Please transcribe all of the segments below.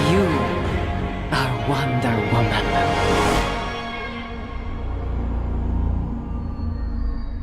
You are Wonder Woman.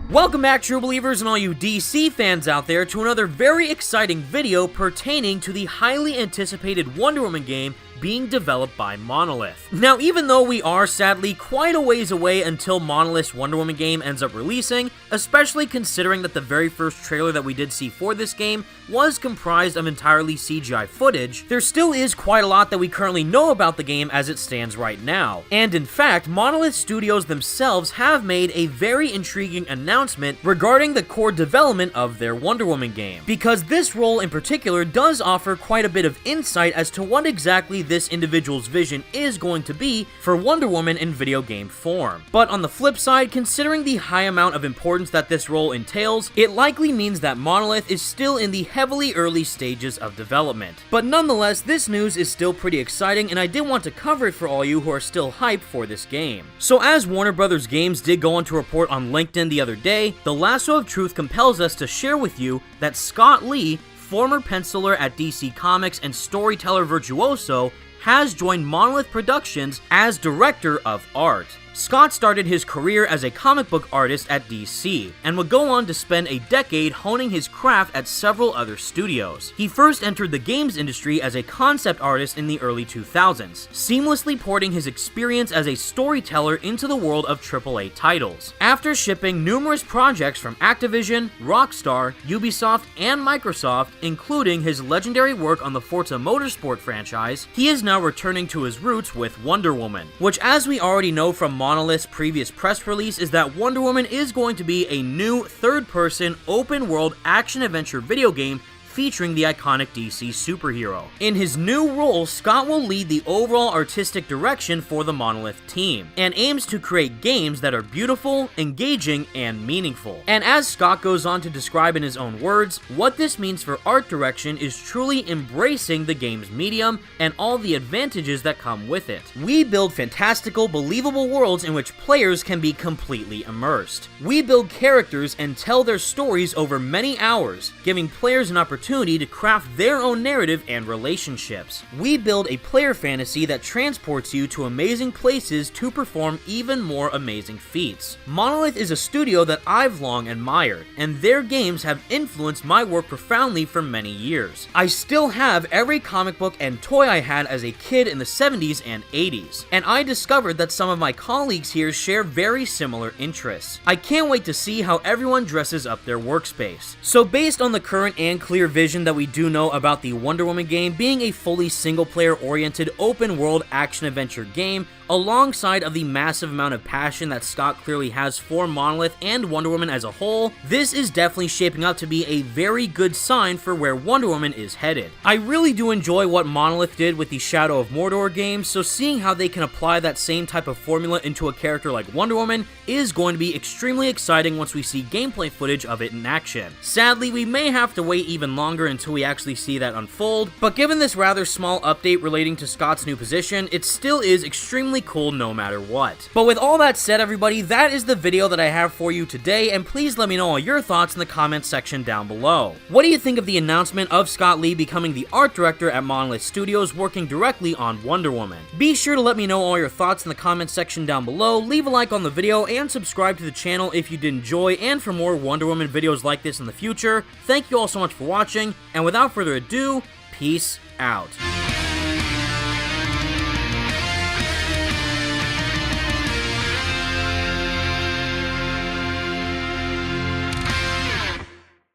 Welcome back, true believers and all you DC fans out there, to another very exciting video pertaining to the highly anticipated Wonder Woman game being developed by Monolith. Now, even though we are sadly quite a ways away until Monolith's Wonder Woman game ends up releasing, especially considering that the very first trailer that we did see for this game was comprised of entirely CGI footage, there still is quite a lot that we currently know about the game as it stands right now. And in fact, Monolith Studios themselves have made a very intriguing announcement regarding the core development of their Wonder Woman game, because this role in particular does offer quite a bit of insight as to what exactly this individual's vision is going to be for Wonder Woman in video game form. But on the flip side, considering the high amount of importance that this role entails, it likely means that Monolith is still in the heavily early stages of development. But nonetheless, this news is still pretty exciting, and I did want to cover it for all you who are still hyped for this game. So as Warner Brothers Games did go on to report on LinkedIn the other day, the lasso of truth compels us to share with you that Scott Lee, former penciler at DC Comics and storyteller virtuoso, has joined Monolith Productions as director of art. Scott started his career as a comic book artist at DC, and would go on to spend a decade honing his craft at several other studios. He first entered the games industry as a concept artist in the early 2000s, seamlessly porting his experience as a storyteller into the world of AAA titles. After shipping numerous projects from Activision, Rockstar, Ubisoft, and Microsoft, including his legendary work on the Forza Motorsport franchise, he is now returning to his roots with Wonder Woman, which, as we already know from Monolith's previous press release, is that Wonder Woman is going to be a new third-person, open-world action-adventure video game featuring the iconic DC superhero. In his new role, Scott will lead the overall artistic direction for the Monolith team, and aims to create games that are beautiful, engaging, and meaningful. And as Scott goes on to describe in his own words, what this means for art direction is truly embracing the game's medium and all the advantages that come with it. We build fantastical, believable worlds in which players can be completely immersed. We build characters and tell their stories over many hours, giving players an opportunity to craft their own narrative and relationships. We build a player fantasy that transports you to amazing places to perform even more amazing feats. Monolith is a studio that I've long admired, and their games have influenced my work profoundly for many years. I still have every comic book and toy I had as a kid in the 70s and 80s, and I discovered that some of my colleagues here share very similar interests. I can't wait to see how everyone dresses up their workspace. So based on the current and clear vision that we do know about the Wonder Woman game being a fully single-player oriented open-world action-adventure game, alongside of the massive amount of passion that Scott clearly has for Monolith and Wonder Woman as a whole, this is definitely shaping up to be a very good sign for where Wonder Woman is headed. I really do enjoy what Monolith did with the Shadow of Mordor games, so seeing how they can apply that same type of formula into a character like Wonder Woman is going to be extremely exciting once we see gameplay footage of it in action. Sadly, we may have to wait even longer until we actually see that unfold, but given this rather small update relating to Scott's new position, it still is extremely cool no matter what. But with all that said, everybody, that is the video that I have for you today, and please let me know all your thoughts in the comments section down below. What do you think of the announcement of Scott Lee becoming the art director at Monolith Studios, working directly on Wonder Woman? Be sure to let me know all your thoughts in the comments section down below, leave a like on the video, and subscribe to the channel if you did enjoy, and for more Wonder Woman videos like this in the future. Thank you all so much for watching, and without further ado, peace out.